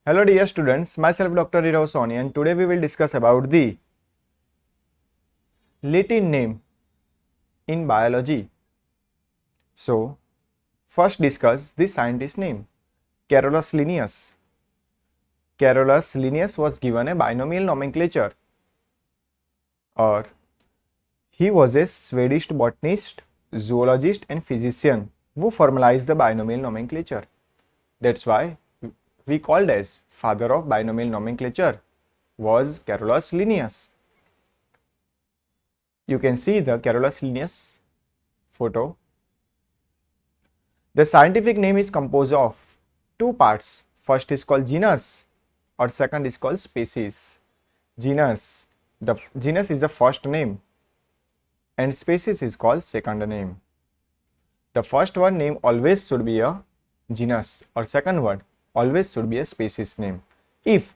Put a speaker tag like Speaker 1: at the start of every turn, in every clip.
Speaker 1: Hello dear students, myself Dr. Nirav Soni and today we will discuss about the Latin name in biology. So, first discuss the scientist name, Carolus Linnaeus. Carolus Linnaeus was given a binomial nomenclature or he was a Swedish botanist, zoologist and physician who formalized the binomial nomenclature. That's why we called as father of binomial nomenclature was Carolus Linnaeus. You can see the Carolus Linnaeus photo. The scientific name is composed of two parts. First is called genus or second is called species. Genus, the genus is the first name and species is called second name. The first one name always should be a genus or second word always should be a species name. If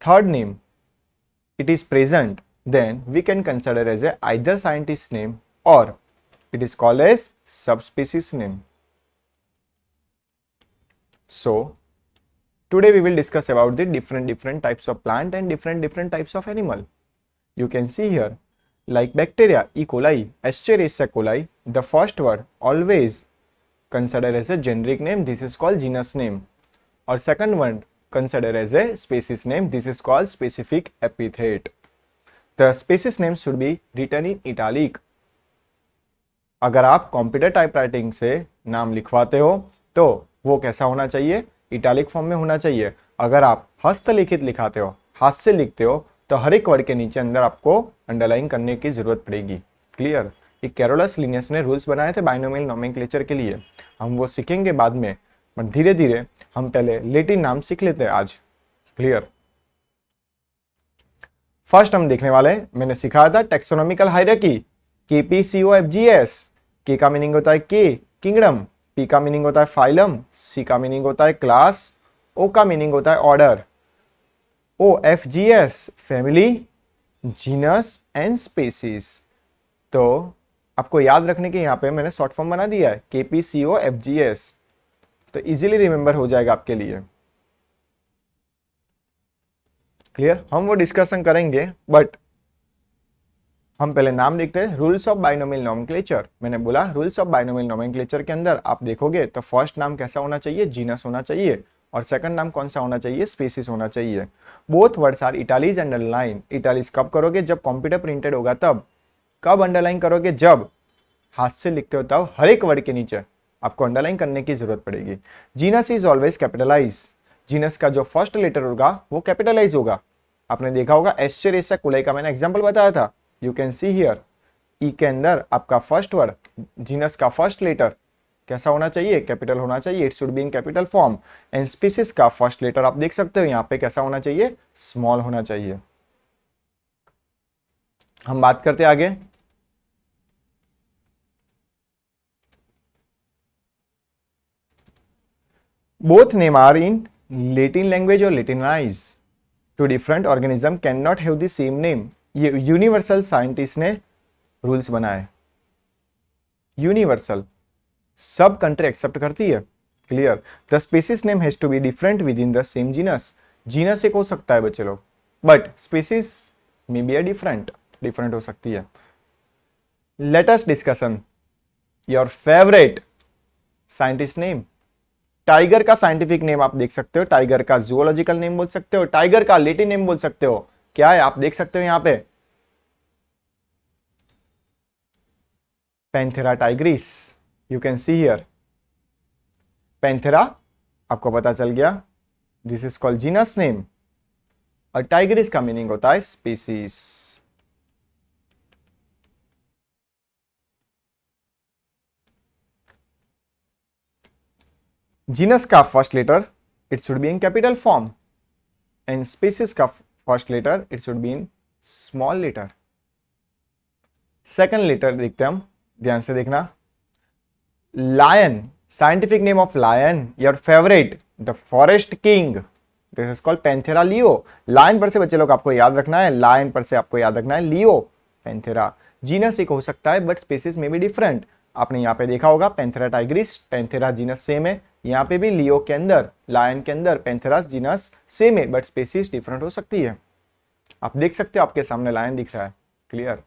Speaker 1: third name it is present, then we can consider as a either scientist name or it is called as subspecies name. So today we will discuss about the different types of plant and different types of animal. You can see here like bacteria E. coli, Escherichia coli, the first word always considered as a generic name, this is called genus name, or second one considered as a species name, this is called specific epithet. The species name should be written in italic. अगर आप computer typewriting से नाम लिखवाते हो तो वो कैसा होना चाहिए, इटैलिक फॉर्म में होना चाहिए. अगर आप हस्तलिखित लिखाते हो, हाथ से लिखते हो, तो हर एक वर्ड के नीचे अंदर आपको अंडरलाइन करने की जरूरत पड़ेगी. क्लियर. ये कैरोलस लिनियस ने रूल्स बनाए थे बाइनोमियल नोमेनक्लेचर के लिए, हम वो सीखेंगे बाद में, बट धीरे धीरे हम पहले लेटिन नाम सीख लेते हैं आज. क्लियर. फर्स्ट हम देखने वाले, मैंने सिखाया था टेक्सोनॉमिकल हायरार्की, KPCOFGS. के का मीनिंग होता है के, किंगडम. पी का मीनिंग होता है फाइलम. सी का मीनिंग होता है क्लास. ओ का मीनिंग होता है order. OFGS family, genus and species. तो आपको याद रखने के यहाँ पे मैंने शॉर्ट फॉर्म बना दिया है KPCOFGS, तो इजीली रिमेंबर हो जाएगा आपके लिए. क्लियर. हम वो डिस्कशन करेंगे, बट हम पहले नाम देखते हैं. Rules of binomial nomenclature. मैंने बोला रूल्स ऑफ बाइनोमियल नोमेनक्लेचर के अंदर आप देखोगे तो फर्स्ट नाम कैसा होना चाहिए, जीनस होना चाहिए, और सेकंड नाम कौन सा होना चाहिए, स्पीसीज होना चाहिए. Both words are italics and underline. Italics कब करोगे, जब कंप्यूटर प्रिंटेड होगा तब. कब अंडरलाइन करोगे, जब हाथ से लिखते हो तब हर एक वर्ड के नीचे आपको अंडरलाइन करने की जरूरत पड़ेगी. Genus is always capitalise. Genus का जो फर्स्ट लेटर होगा वो कैपिटलाइज होगा. आपने देखा होगा एस्चेरिचिया कोलाई का मैंने एग्जांपल बताया था. यू कैन सी हियर ई के अंदर आपका फर्स्ट वर्ड जीनस का फर्स्ट लेटर कैसा होना चाहिए, कैपिटल होना चाहिए. It should be in capital form. And species का फर्स्ट लेटर आप देख सकते हो यहाँ पे कैसा होना चाहिए, स्मॉल होना चाहिए. हम बात करते आगे. Both name are in Latin language और Latinise. Two different organism can not have the same name. ये यूनिवर्सल साइंटिस्ट ने रूल्स बनाए. यूनिवर्सल, सब कंट्री एक्सेप्ट करती है. Clear. The species name has to be different within the same genus. Genus एक हो सकता है बच्चे लोग, but species may be different हो सकती है. Let us discussion your favourite scientist name. Tiger का साइंटिफिक नेम आप देख सकते हो, टाइगर का जूलॉजिकल नेम बोल सकते हो, टाइगर का लेटिन नेम बोल सकते हो. क्या है आप देख सकते हो यहां पे, Panthera tigris. You can see here Panthera, आपको पता चल गया. This is called genus name. और टाइग्रिस का मीनिंग होता है स्पीसीज. जीनस का first letter it should be in capital form and species का first letter it should be in small letter. Second letter देखते हैं हम, ध्यान से देखना. Lion, scientific name of lion, your favourite the forest king, this is called Panthera leo. Lion पर से बच्चे लोग आपको याद रखना है, लायन पर से आपको याद रखना है लियो, पैंथेरा. जीनस एक हो सकता है बट स्पीसीज में भी डिफरेंट. आपने यहाँ पे देखा होगा Panthera tigris, Panthera genus same है, यहाँ पे भी लियो के अंदर, लायन के अंदर पैंथेरास जीनस सेम है बट स्पीसीज डिफरेंट हो सकती है। आप देख सकते हो आपके सामने लायन दिख रहा है, clear.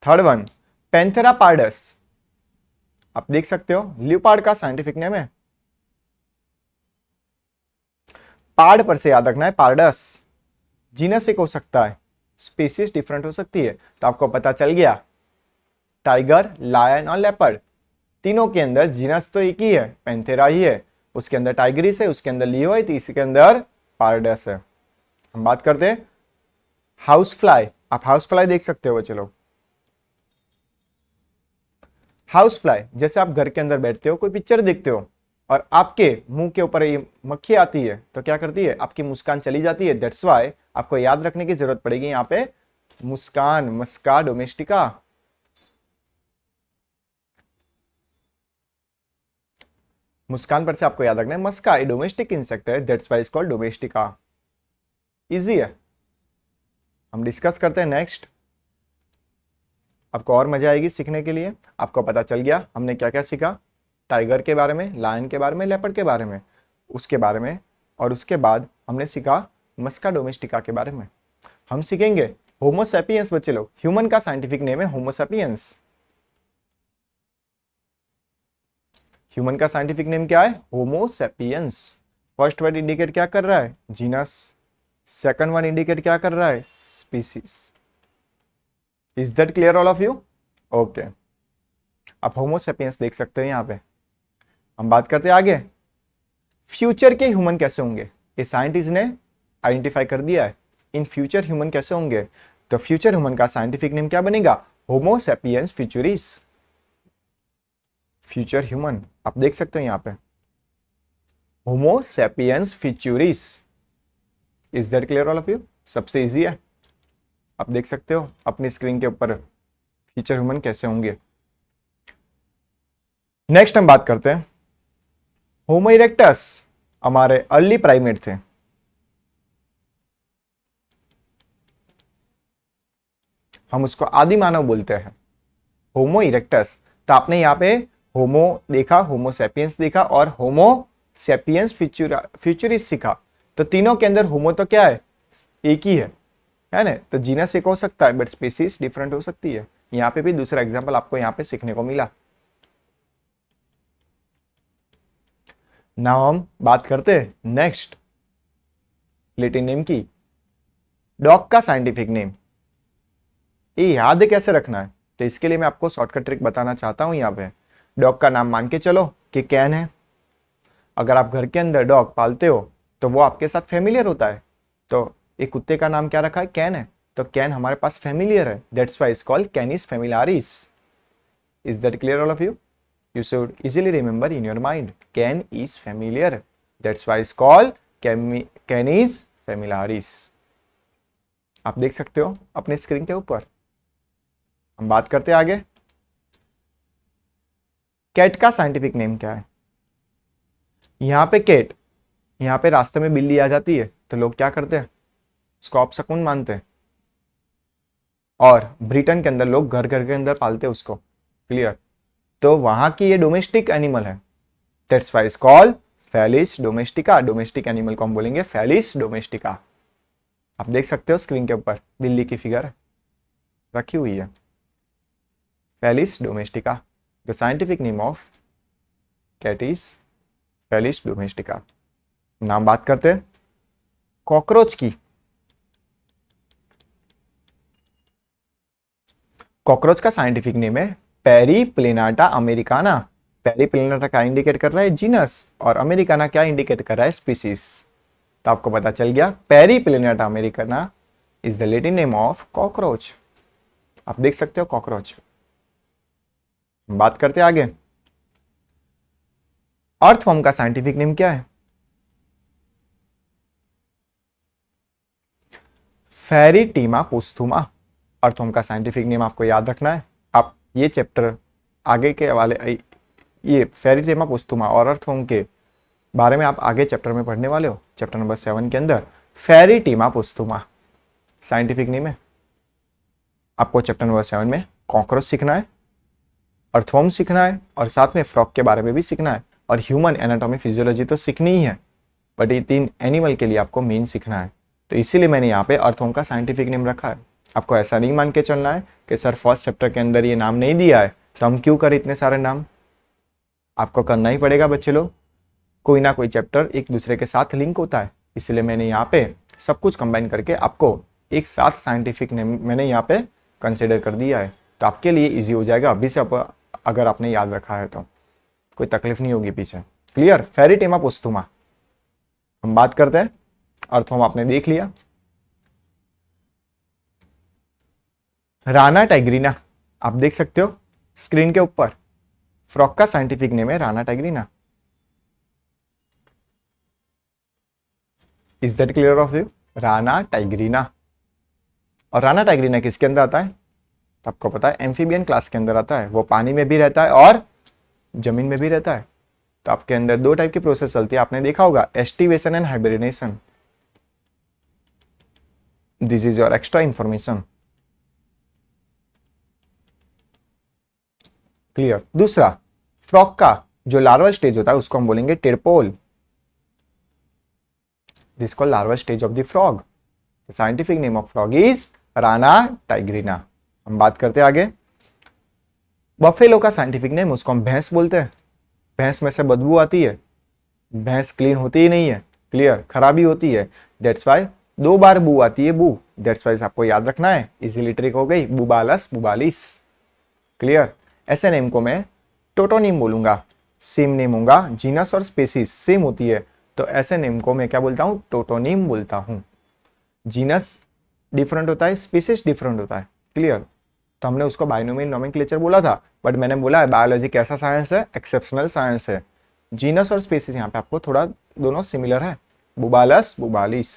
Speaker 1: Third one, Panthera pardus, आप देख सकते हो लियोपार्ड का साइंटिफिक नेम है। पार्ड पर से याद रखना है, पार्डस। जीनस एक हो सकता है, स्पीसीज डिफरेंट हो सकती है। तो आपको पता चल गया, टाइगर, लायन और लेपर्ड, तीनों के अंदर जीनस तो एक ही है, पैंथेरा ही है। उसके अंदर टाइगरिस है, उसके अंदर लियो है, तीसरे के अंदर पार्डस है। हम बात करते हैं हाउस फ्लाई। आप हाउस फ्लाई देख सकते हो, चलो हाउस फ्लाई, जैसे आप घर के अंदर बैठते हो, कोई पिक्चर देखते हो और आपके मुंह के ऊपर ये मक्खी आती है तो क्या करती है, आपकी मुस्कान चली जाती है। दैट्स वाई आपको याद रखने की जरूरत पड़ेगी यहाँ पे मुस्कान, मस्का डोमेस्टिका। मुस्कान पर से आपको याद रखना है मस्का ए डोमेस्टिक इंसेक्ट है, that's why is called domestica. Easy है। हम डिस्कस करते हैं नेक्स्ट। आपको और मजा आएगी सीखने के लिए। आपको पता चल गया हमने क्या क्या सीखा, टाइगर के बारे में, लायन के बारे में, लेपर्ड के बारे में, उसके बारे में, और उसके बाद हमने सीखा मस्का डोमेस्टिका के बारे में। हम सीखेंगे होमो सैपियंस। बच्चे लोग, ह्यूमन का साइंटिफिक नेम है होमो सैपियंस। ह्यूमन का साइंटिफिक नेम क्या है, Homo sapiens. First word indicate क्या कर रहा है, जीनस। सेकंड वर्ड इंडिकेट क्या कर रहा है, species. Is that clear all of you? Okay, आप होमो सैपियंस देख सकते हैं यहाँ पे। हम बात करते हैं आगे, फ्यूचर के ह्यूमन कैसे होंगे। ये साइंटिस्ट ने आइडेंटिफाई कर दिया है, इन फ्यूचर ह्यूमन कैसे होंगे। तो फ्यूचर ह्यूमन का साइंटिफिक नेम क्या बनेगा, Homo sapiens futuris. Future human आप देख सकते हो यहाँ पे, Homo sapiens futuris. Is that clear all of you? सबसे इजी है, आप देख सकते हो अपनी स्क्रीन के ऊपर फ्यूचर ह्यूमन कैसे होंगे। नेक्स्ट हम बात करते हैं होमो इरेक्टस, हमारे अर्ली प्राइमेट थे। हम उसको आदि मानव बोलते हैं, होमो इरेक्टस। तो आपने यहाँ पे होमो देखा, होमो सैपियंस देखा और होमो सैपियंस फ्यूचरिस सीखा। तो तीनों के अंदर होमो तो क्या है, एक ही है ना। तो जीनस एक हो सकता है बट स्पीसीज डिफरेंट हो सकती है। यहाँ पे भी दूसरा एग्जांपल आपको यहाँ पे सीखने को मिला। नाउ हम बात करते हैं नेक्स्ट लैटिन नेम की। डॉग का साइंटिफिक नेम ये याद कैसे रखना है, तो इसके लिए मैं आपको शॉर्टकट ट्रिक बताना चाहता हूं। यहाँ पे डॉग का नाम मान के चलो कि कैन है। अगर आप घर के अंदर डॉग पालते हो तो वो आपके साथ फेमिलियर होता है। तो एक कुत्ते का नाम क्या रखा है, कैन है। तो कैन हमारे पास फेमिलियर है, that's why is called Canis familiaris. Is that clear all of you? You should easily remember in your mind. Can is familiar. That's why it's called Canis familiaris. आप देख सकते हो अपने स्क्रीन के ऊपर। हम बात करते हैं आगे, कैट का साइंटिफिक नेम क्या है। यहाँ पे कैट, यहाँ पे रास्ते में बिल्ली आ जाती है तो लोग क्या करते हैं, उसको अपशकुन मानते हैं। और ब्रिटेन के अंदर लोग घर घर के अंदर पालते हैं उसको, क्लियर। तो वहां की ये डोमेस्टिक एनिमल है, that's why is called Felis domestica. Domestic animal को हम बोलेंगे फेलिस डोमेस्टिका। आप देख सकते हो स्क्रीन के ऊपर बिल्ली की फिगर रखी हुई है, Felis domestica. The scientific name of cat is Felis domestica. नाम बात करते हैं कॉकरोच की। कॉकरोच का साइंटिफिक नेम है पेरिप्लिनाटा अमेरिकाना। पेरिप्लिनाटा क्या इंडिकेट कर रहा है, जीनस, और अमेरिकाना क्या इंडिकेट कर रहा है, स्पीसीज। तो आपको पता चल गया Periplaneta americana is the Latin name of cockroach. आप देख सकते हो कॉकरोच। बात करते हैं आगे, अर्थवर्म का साइंटिफिक नेम क्या है, फेरिटीमा पोस्थुमा। अर्थवर्म का साइंटिफिक नेम आपको याद रखना है। आप ये चैप्टर आगे के वाले, ये फेरिटीमा पोस्थुमा और अर्थवर्म के बारे में आप आगे चैप्टर में पढ़ने वाले हो, चैप्टर नंबर 7 के अंदर। फेरिटीमा पोस्थुमा साइंटिफिक नेम है। आपको चैप्टर नंबर 7 में कॉकरोच सीखना है, अर्थवर्म सीखना है और साथ में फ्रॉग के बारे में भी सीखना है। और ह्यूमन एनाटॉमी फिजियोलॉजी तो सीखनी ही है, बट ये 3 एनिमल के लिए आपको मेन सीखना है। तो इसीलिए मैंने यहाँ पे अर्थवर्म का साइंटिफिक नेम रखा है। आपको ऐसा नहीं मान के चलना है कि सर फर्स्ट चैप्टर के अंदर ये नाम नहीं दिया है तो हम क्यों करें इतने सारे नाम। आपको करना ही पड़ेगा बच्चे लोग, कोई ना कोई चैप्टर एक दूसरे के साथ लिंक होता है, इसलिए मैंने यहाँ पे सब कुछ कंबाइन करके आपको एक साथ साइंटिफिक नेम मैंने यहाँ पे कंसिडर कर दिया है। तो आपके लिए इजी हो जाएगा अभी से, अगर आपने याद रखा है तो कोई तकलीफ नहीं होगी पीछे। क्लियर? फेरिटेमा पोस्टुमा हम बात करते हैं। अर्थवर्म आपने देख लिया। राना टाइग्रीना आप देख सकते हो स्क्रीन के ऊपर, फ्रॉग का साइंटिफिक नेम है Rana tigrina. Is that clear of you? Rana tigrina. और राना टाइग्रीना किसके अंदर आता है? तो आपको पता है एम्फीबियन क्लास के अंदर आता है। वो पानी में भी रहता है और जमीन में भी रहता है। तो आपके अंदर 2 टाइप की प्रोसेस चलती है, आपने देखा होगा, aestivation and hibernation. This is your extra information. Clear? दूसरा, फ्रॉग का जो लार्वा स्टेज होता है उसको हम बोलेंगे tadpole. This called larva stage of the frog. The scientific name of frog is Rana tigrina. हम बात करते हैं आगे। बफेलो का साइंटिफिक नेम, उसको हम भैंस बोलते हैं। भैंस में से बदबू आती है, भैंस क्लीन होती ही नहीं है। क्लियर? खराबी होती है, दैट्स वाई 2 बार बू आती है, बू। दैट्स वाई आपको याद रखना है, इजीली ट्रिक हो गई, बुबालस बुबालिस। क्लियर? ऐसे नेम को मैं टोटोनिम बोलूंगा। सेम नेम होगा, जीनस और स्पेसीज सेम होती है, तो ऐसे नेम को मैं क्या बोलता हूं? टोटोनिम बोलता हूं। जीनस डिफरेंट होता है, स्पीसीज डिफरेंट होता है। क्लियर? तो हमने उसको बाइनोमियल नोमेनक्लेचर बोला था, बट मैंने बोला है बायोलॉजी कैसा साइंस है? एक्सेप्शनल साइंस है। जीनस और स्पीसीज यहाँ पे आपको थोड़ा दोनों सिमिलर है, बुबालस बुबालिस।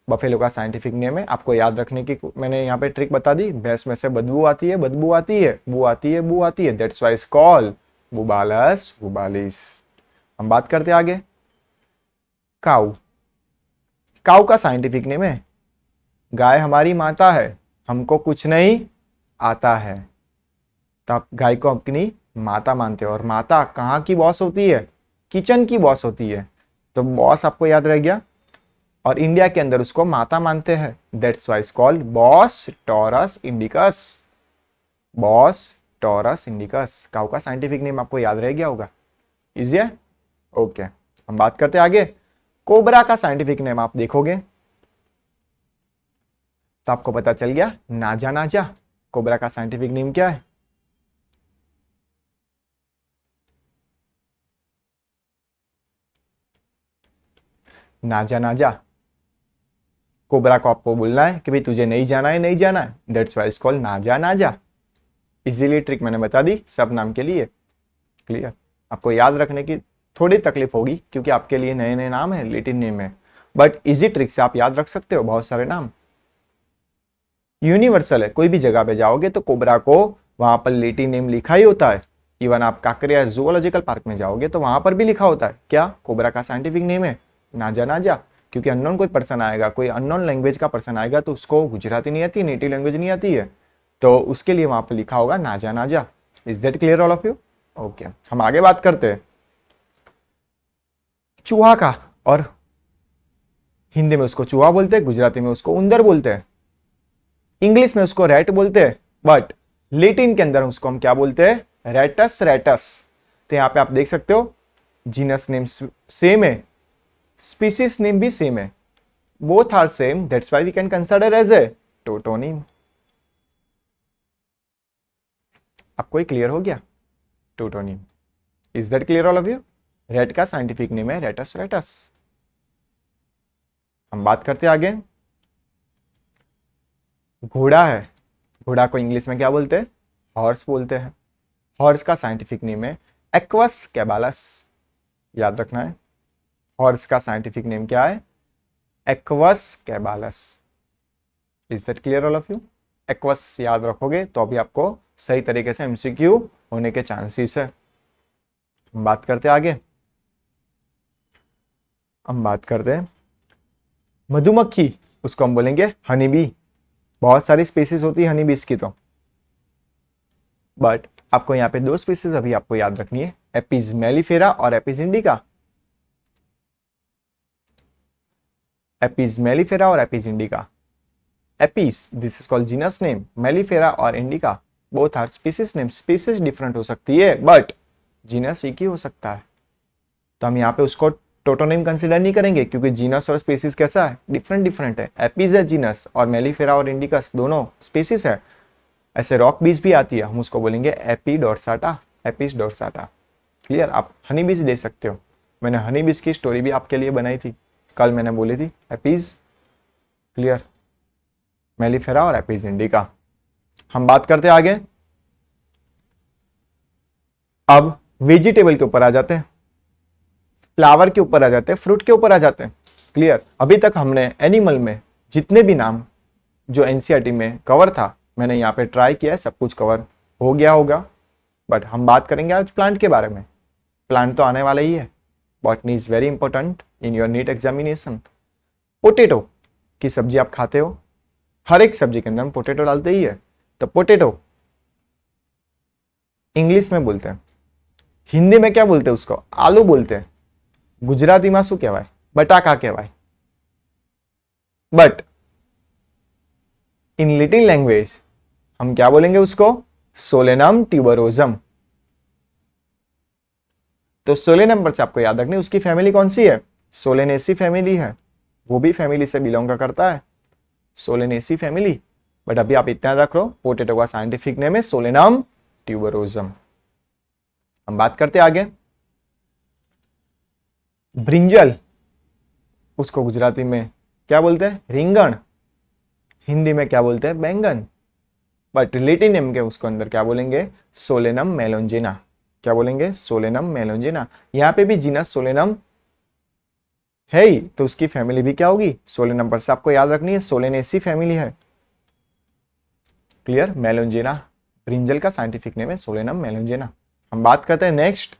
Speaker 1: बफेलो का साइंटिफिक नेम है, आपको याद रखने की मैंने यहाँ पे ट्रिक बता दी। भैंस में से बदबू आती है, बदबू आती है, बू आती है, बू आती है, that's why is called Bubalus bubalis. हम बात करते हैं आगे। काऊ। काऊ का साइंटिफिक नेम है, गाय हमारी माता है, हमको कुछ नहीं आता है। तो आप गाय को अपनी माता मानते हो, और माता कहाँ की बॉस होती है? किचन की बॉस होती है। तो बॉस आपको याद रह गया, और इंडिया के अंदर उसको माता मानते हैं, that's why is called Bos taurus indicus. Bos taurus indicus. Cow का साइंटिफिक नेम आपको याद रह गया होगा, इजी है? ओके, हम बात करते हैं आगे। कोबरा का साइंटिफिक नेम आप देखोगे तो आपको पता चल गया, नाजा नाजा। कोबरा का साइंटिफिक नेम क्या है? नाजा नाजा। कोबरा को आपको बोलना है कि भाई तुझे नहीं जाना है, नहीं जाना है, दैट्स वाई इज कॉल्ड नाजा नाजा। इजीली ट्रिक मैंने बता दी सब नाम के लिए। क्लियर? आपको याद रखने की थोड़ी तकलीफ होगी क्योंकि आपके लिए नए नए नाम है, लेटिन नेम है, बट इजी ट्रिक से आप याद रख सकते हो बहुत सारे नाम। यूनिवर्सल है, कोई भी जगह पे जाओगे तो कोबरा को वहां पर लेटिन नेम लिखा ही होता है। इवन आप काकरिया जूलॉजिकल पार्क में जाओगे तो वहां पर भी लिखा होता है, क्या? कोबरा का साइंटिफिक नेम है नाजा नाजा। क्योंकि अननोन कोई पर्सन आएगा, कोई अननोन लैंग्वेज का पर्सन आएगा तो उसको गुजराती नहीं आती, नेटिव लैंग्वेज नहीं आती है, तो उसके लिए वहां पर लिखा होगा नाजा नाजा। Is that clear all of you? Okay, हम आगे बात करते हैं चूहा का। और हिंदी में उसको चूहा बोलते हैं, गुजराती में उसको उंदर बोलते हैं, इंग्लिश में उसको रैट बोलते हैं, बट लेटिन के अंदर उसको हम क्या बोलते हैं? Rattus rattus. तो यहाँ पे आप देख सकते हो जीनस नेम सेम है, स्पीसीज नेम भी सेम है, both are same, that's why we can consider as a tautonym. आपको ही क्लियर हो गया? Tautonym. Is that clear all of you? Rat का साइंटिफिक नेम है रेटस रेटस। हम बात करते हैं आगे। घोड़ा है, घोड़ा को इंग्लिश में क्या बोलते हैं? हॉर्स बोलते हैं। हॉर्स का साइंटिफिक नेम है एक्वस कैबालस। याद रखना है, हॉर्स का साइंटिफिक नेम क्या है? Equus caballus. Is that clear all of you? Equus याद रखोगे तो अभी आपको सही तरीके से एमसीक्यू होने के चांसेस है। हम बात करते हैं आगे। हम बात करते हैं मधुमक्खी, उसको हम बोलेंगे हनी बी। बहुत सारी स्पीसीज होती है हनी बीज की तो, बट आपको यहाँ पे 2 स्पीसीज अभी आपको याद रखनी है, एपिस मेलिफेरा और एपिस इंडिका, एपिस मेलिफेरा और Apis indica. Apis this is called genus name, mellifera और indica both are species name. Species different हो सकती है बट जीनस एक ही हो सकता है, तो हम यहाँ पे उसको टोटोनिम कंसीडर नहीं करेंगे क्योंकि जीनस और स्पीसीज कैसा है, डिफरेंट डिफरेंट है। एपिस है जीनस और मेलिफेरा और इंडिकस दोनों स्पीसीज है। ऐसे रॉक बीज भी आती है, हम उसको बोलेंगे AP dorsata, Apis dorsata. Clear. आप हनी बीज दे सकते हो, मैंने हनी बीज की स्टोरी भी आपके लिए बनाई थी, कल मैंने बोली थी एपिस। क्लियर। मेलिफेरा और एपिस इंडिका। हम बात करते हैं आगे। अब वेजिटेबल के ऊपर आ जाते हैं, फ्लावर के ऊपर आ जाते हैं, फ्रूट के ऊपर आ जाते हैं। क्लियर। अभी तक हमने एनिमल में जितने भी नाम जो एनसीईआरटी में कवर था, मैंने यहाँ पे ट्राई किया है, सब कुछ कवर हो गया होगा। बट हम बात करेंगे आज प्लांट के बारे में। प्लांट तो आने वाला ही है, botany is very important in your NEET examination. Potato की सब्जी आप खाते हो, हर एक सब्जी के अंदर हम पोटैटो डालते ही है। तो पोटैटो इंग्लिश में बोलते हैं, हिंदी में क्या बोलते हैं उसको, आलू बोलते हैं। गुजराती में शू कहवाय, बटाका कहवाय। बट इन लिटिल लैंग्वेज हम क्या बोलेंगे उसको, सोलेनम ट्यूबरोजम। तो सोलेनम पर से आपको याद रखनी उसकी फैमिली कौन सी है, सोलेनेसी फैमिली है, वो भी फैमिली से बिलोंग करता है, सोलेनेसी फैमिली। बट अभी आप इतना रख लो, पोटैटो का साइंटिफिक नेम है सोलेनम ट्यूबरोजम। हम बात करते आगे। ब्रिंजल, उसको गुजराती में क्या बोलते हैं, रिंगण। हिंदी में क्या बोलते हैं, बैंगन। बट लेटिन नेम के उसको अंदर क्या बोलेंगे, सोलेनम मेलोंजिना। क्या बोलेंगे, सोलेनम मेलोंजिना। यहां पे भी जीनस सोलेनम है ही, तो उसकी फैमिली भी क्या होगी, सोलेनम पर से आपको याद रखनी है, सोलेनेसी फैमिली है। क्लियर। मेलोंजिना ब्रिंजल का साइंटिफिक नेम है सोलेनम मेलोंजिना। हम बात करते हैं नेक्स्ट,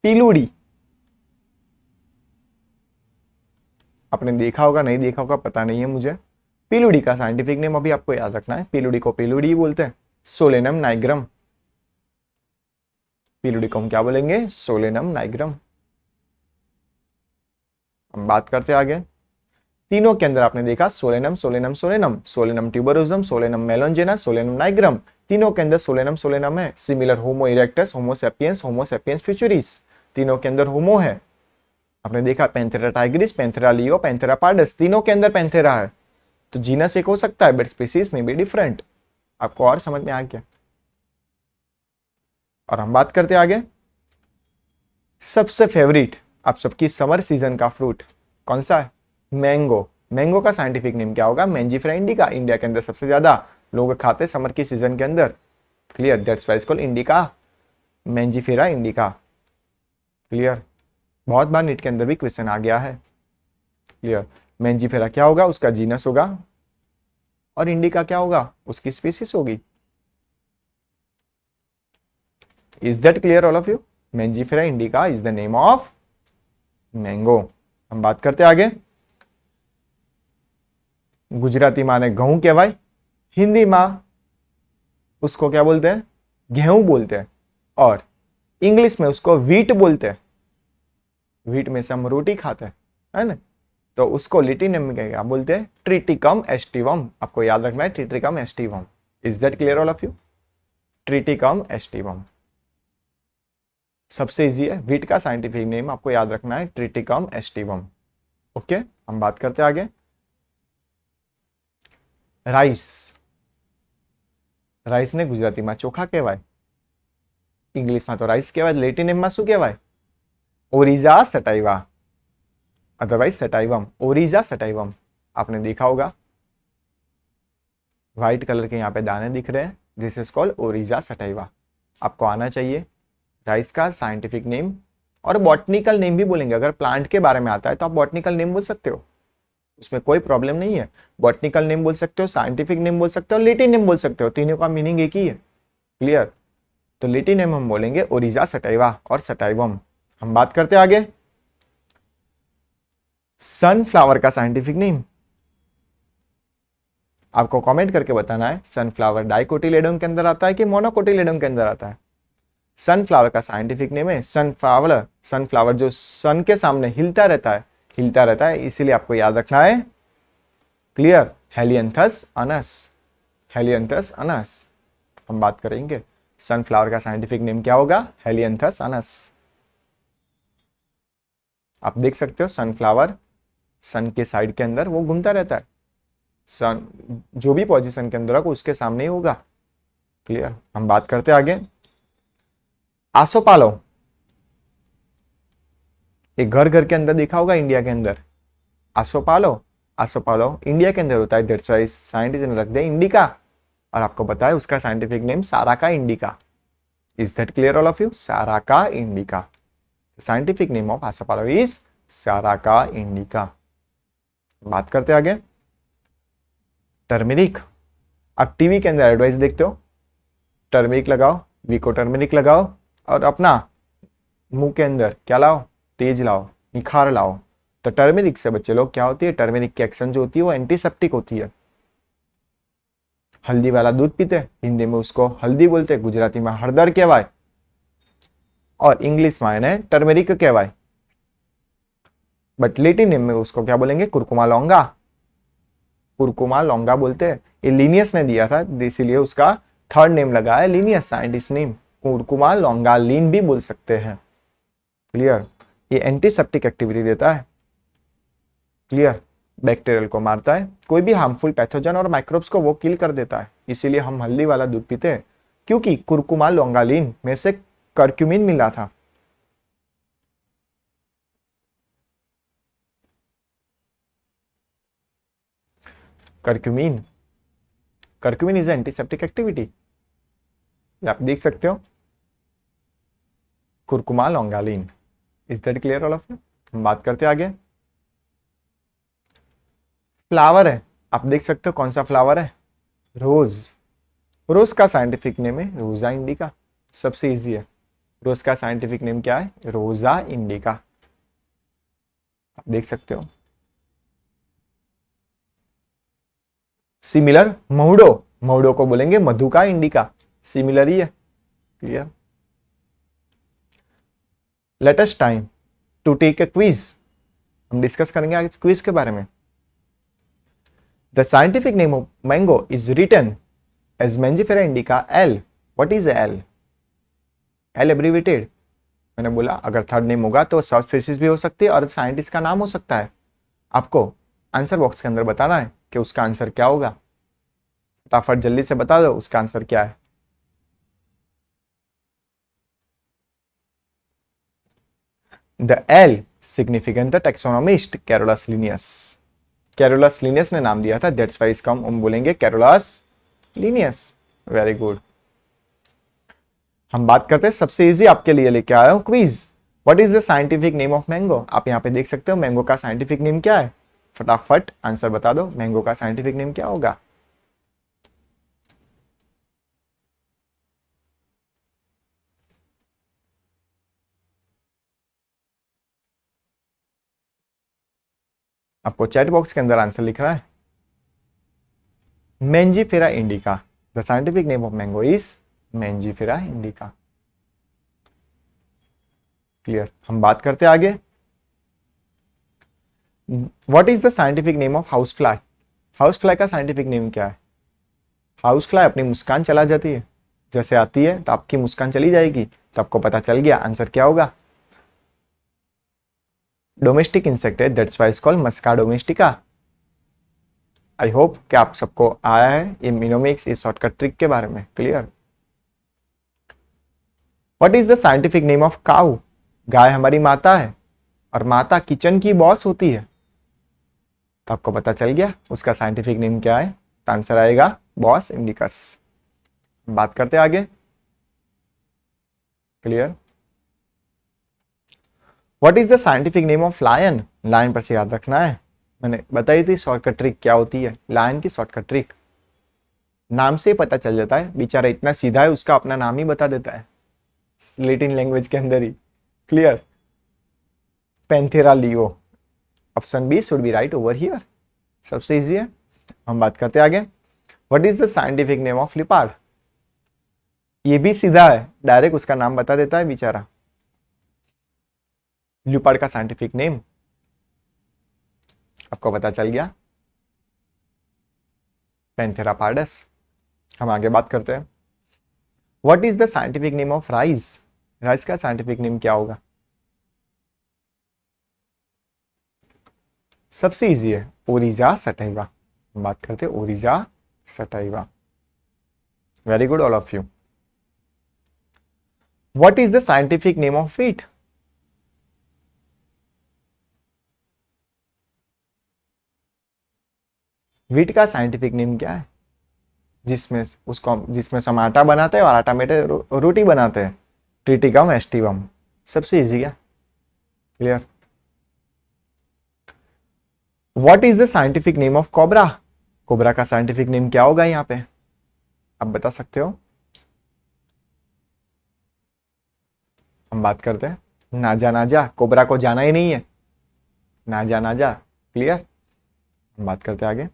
Speaker 1: पीलूडी। आपने देखा होगा नहीं देखा होगा पता नहीं है मुझे। पीलूडी का साइंटिफिक नेम अभी आपको याद रखना है, पीलूडी को पीलूडी बोलते हैं, सोलेनम नाइग्रम। पीलूडी को हम क्या बोलेंगे, सोलेनम नाइग्रम। हम बात करते हैं आगे। तीनों के अंदर आपने देखा Solanum Solanum Solanum, Solanum tuberosum, Solanum melongena, Solanum nigrum. तीनों के अंदर सोलेनम सोलेनम है। Similar Homo erectus, Homo sapiens, Homo sapiens futuris, तीनों के अंदर होमो है। आपने देखा Panthera tigris, Panthera leo, Panthera pardus, तीनों के अंदर पैंथेरा है। तो जीनस एक हो सकता है बट स्पीसीज में भी डिफरेंट। आपको और समझ में आ गया। और हम बात करते आगे, सबसे फेवरेट आप सबकी समर सीजन का फ्रूट कौन सा है, मैंगो। मैंगो का साइंटिफिक नेम क्या होगा, मैंजीफेरा इंडिका। इंडिया के अंदर सबसे ज्यादा लोग खाते समर की सीजन के अंदर। Clear. That's why it's called indica, Mangifera indica. Clear. बहुत बार नीट के अंदर भी क्वेश्चन आ गया है। क्लियर। मैंजीफेरा क्या होगा, उसका जीनस होगा, और इंडिका क्या होगा, उसकी स्पीसीज होगी। Is that clear all of you. Mangifera indica is the name of mango. हम बात करते आगे। गुजराती माने घऊ कहवाय, हिंदी में उसको क्या बोलते हैं, गेहूं बोलते हैं, और इंग्लिश में उसको व्हीट बोलते हैं। व्हीट में से हम रोटी खाते हैं, है ना, तो उसको लिटिन में क्या बोलते हैं, ट्रिटिकम एस्टिवम। आपको याद रखना है, Triticum aestivum. Is that clear all of you. Triticum aestivum सबसे इजी है, व्हीट का साइंटिफिक नेम आपको याद रखना है, ट्रिटिकम एस्टिवम। ओके। हम बात करते आगे। राइस, राइस ने गुजराती में चोखा कहवाय, इंग्लिश में तो राइस कहवाय, लेटिन नेम में शू कहवाय, ओरिजा सटाइवा, अदरवाइज सटाइवम, ओरिजा सटाइवम। आपने देखा होगा व्हाइट कलर के यहाँ पे दाने दिख रहे हैं, दिस इज कॉल्ड ओरिजा सटाइवा। आपको आना चाहिए राइस का साइंटिफिक नेम, और बॉटनिकल नेम भी बोलेंगे। अगर प्लांट के बारे में आता है तो आप बॉटनिकल नेम बोल सकते हो, उसमें कोई प्रॉब्लम नहीं है। बॉटनिकल नेम बोल सकते हो, साइंटिफिक नेम बोल सकते हो, लेटिन नेम बोल सकते हो, तीनों का मीनिंग एक ही है। क्लियर। तो लेटिन नेम हम बोलेंगे ओरिजा सटाइवा और सटाइवम। हम बात करते आगे। सनफ्लावर का साइंटिफिक नेम, आपको कमेंट करके बताना है सनफ्लावर डाइकोटिलेडोन के अंदर आता है कि मोनोकोटिलेडोन के अंदर आता है। सनफ्लावर का साइंटिफिक नेम है सनफ्लावर। सनफ्लावर जो सन के सामने हिलता रहता है, इसीलिए आपको याद रखना है। Clear? Helianthus Anas. Helianthus Anas हम बात करेंगे। सनफ्लावर का साइंटिफिक नेम क्या होगा? हेलियंथस अनस। आप देख सकते हो सनफ्लावर सन के साइड के अंदर वो घूमता रहता है। सन जो भी पोजीशन के अंदर होगा उसके सामने ही होगा। क्लियर? हम बात करते हैं आगे। आसोपालो, एक घर घर के अंदर देखा होगा इंडिया के अंदर। आसोपालो, आसोपालो इंडिया के अंदर होता है, दैट्स व्हाई साइंटिस्ट ने रख दिया इंडिका। और आपको पता है उसका scientific name Saraca indica. Is that clear all of you? Saraca indica. Scientific name of asopalo is Saraca indica. बात करते आगे। टर्मेरिक, आप टीवी के अंदर एडवाइस देखते हो, टर्मेरिक लगाओ, वीको टर्मेरिक लगाओ और अपना मुंह के अंदर क्या लाओ? तेज लाओ, निखार लाओ। तो टर्मेरिक से बच्चे लोग क्या होती है, टर्मेरिक की एक्शन जो होती है वो एंटीसेप्टिक होती है। हल्दी वाला दूध पीते, हिंदी में उसको हल्दी बोलते, गुजराती में हरदर कहवाय और इंग्लिश में એને टर्मेरिक कहवाय। बट लेटिन नेम में उसको क्या बोलेंगे? कुरकुमा लौंगा। कुरकुमा लौंगा बोलते हैं। ये लिनियस ने दिया था, इसीलिए उसका थर्ड नेम लगा है लिनियस, साइंटिस्ट नेम। कुरकुमा लौंगा लीन भी बोल सकते हैं। क्लियर? ये एंटीसेप्टिक एक्टिविटी देता है। क्लियर? बैक्टीरियल को मारता है, कोई भी हार्मफुल पैथोजन और माइक्रोब्स को वो किल कर देता है। इसीलिए हम हल्दी वाला दूध पीते हैं, क्योंकि कुरकुमा लौंगालीन में से कर्क्यूमिन मिला था। Curcumin, curcumin is antiseptic activity, आप देख सकते हो। Curcuma longa. Is that clear all of you? हम बात करते आगे। फ्लावर है, आप देख सकते हो कौन सा फ्लावर है? रोज। रोज का साइंटिफिक नेम है रोजा इंडिका। सबसे इजी है। रोज का साइंटिफिक नेम क्या है? Rosa indica. आप देख सकते हो। सिमिलर महुडो, महुडो को बोलेंगे मधुका इंडिका, सिमिलर ही है। Clear? Latest time to take a quiz, हम डिस्कस करेंगे आज क्विज के बारे में। The scientific name of mango is written as Mangifera indica L. What is L? L abbreviated. मैंने बोला अगर थर्ड नेम होगा तो सब स्पीसीज भी हो सकती है और साइंटिस्ट का नाम हो सकता है। आपको आंसर बॉक्स के अंदर बताना है कि उसका आंसर क्या होगा। फटाफट जल्दी से बता दो उसका आंसर क्या है। The L significant the taxonomist Carolus Linnaeus. Carolus Linnaeus ने नाम दिया था, दैट्स व्हाई इसका हम बोलेंगे कैरोलस लिनियस। Very good. हम बात करते हैं सबसे इजी आपके लिए लेके आया हूं quiz. What is the scientific name of mango? आप यहाँ पे देख सकते हो मैंगो का साइंटिफिक नेम क्या है। फटाफट आंसर बता दो, मैंगो का साइंटिफिक नेम क्या होगा? आपको चैट बॉक्स के अंदर आंसर लिखना है। Mangifera indica. The scientific name of mango is Mangifera indica. Clear? हम बात करते हैं आगे। What is the scientific name of house fly? House fly का साइंटिफिक नेम क्या है? हाउस फ्लाई अपनी मुस्कान चला जाती है, जैसे आती है तो आपकी मुस्कान चली जाएगी, तो आपको पता चल गया आंसर क्या होगा। डोमेस्टिक इंसेक्ट है, that's why it's called Musca domestica. I hope कि आप सबको आया है ये मिनोमिक्स, ये शॉर्टकट ट्रिक के बारे में। Clear? What is the scientific name of cow? गाय हमारी माता है और माता किचन की बॉस होती है, तो आपको पता चल गया उसका साइंटिफिक नेम क्या है। तो आंसर आएगा बॉस इंडिकस। बात करते हैं आगे। Clear? What is the scientific name of lion? Lion पर से याद रखना है, मैंने बताई थी शॉर्टकट ट्रिक क्या होती है। लायन की शॉर्टकट ट्रिक नाम से ही पता चल जाता है, बेचारा इतना सीधा है उसका अपना नाम ही बता देता है लैटिन लैंग्वेज के अंदर ही। Clear? Panthera leo. Option B should be right over here. सबसे इजी है। हम बात करते हैं आगे। What is the scientific name of leopard? ये भी सीधा है, डायरेक्ट उसका नाम बता देता है बेचारा। लिपार्ड का साइंटिफिक नेम आपको पता चल गया, पैंथेरा पार्डस। हम आगे बात करते हैं। What is the scientific name of rice? Rice का साइंटिफिक नेम क्या होगा? सबसे इजी है, ओरिजा सटाइवा। हम बात करते हैं Oryza sativa. Very good all of you. What is the scientific name of wheat? Wheat का साइंटिफिक नेम क्या है? जिसमें हम आटा बनाते हैं और आटा में रोटी बनाते हैं, ट्रिटिकम एस्टिवम। सबसे इजी है, clear. What is the scientific name of cobra? Cobra का साइंटिफिक नेम क्या होगा यहाँ पे, आप बता सकते हो? हम बात करते हैं नाजा नाजा, कोबरा को जाना ही नहीं है, नाजा नाजा, क्लियर। हम बात करते हैं आगे।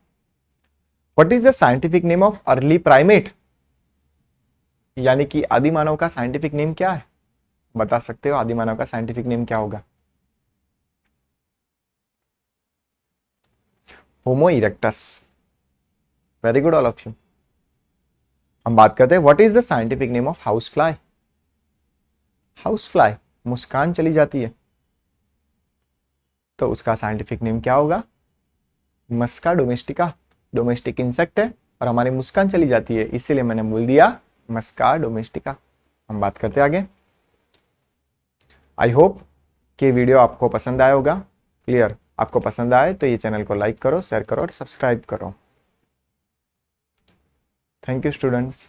Speaker 1: What is the scientific name of early primate? यानी कि आदि मानव का साइंटिफिक नेम क्या है, बता सकते हो? आदि मानव का साइंटिफिक नेम क्या होगा? Homo erectus. Very good all of you. हम बात करते हैं what is the scientific name of house fly? House fly, मुस्कान चली जाती है, तो उसका साइंटिफिक नेम क्या होगा? मस्का डोमेस्टिका। डोमेस्टिक इंसेक्ट है और हमारी मुस्कान चली जाती है, इसीलिए मैंने बोल दिया मस्का डोमेस्टिका। हम बात करते हैं आगे। आई होप कि वीडियो आपको पसंद आया होगा, क्लियर। आपको पसंद आए तो ये चैनल को लाइक करो, शेयर करो और सब्सक्राइब करो। Thank you students.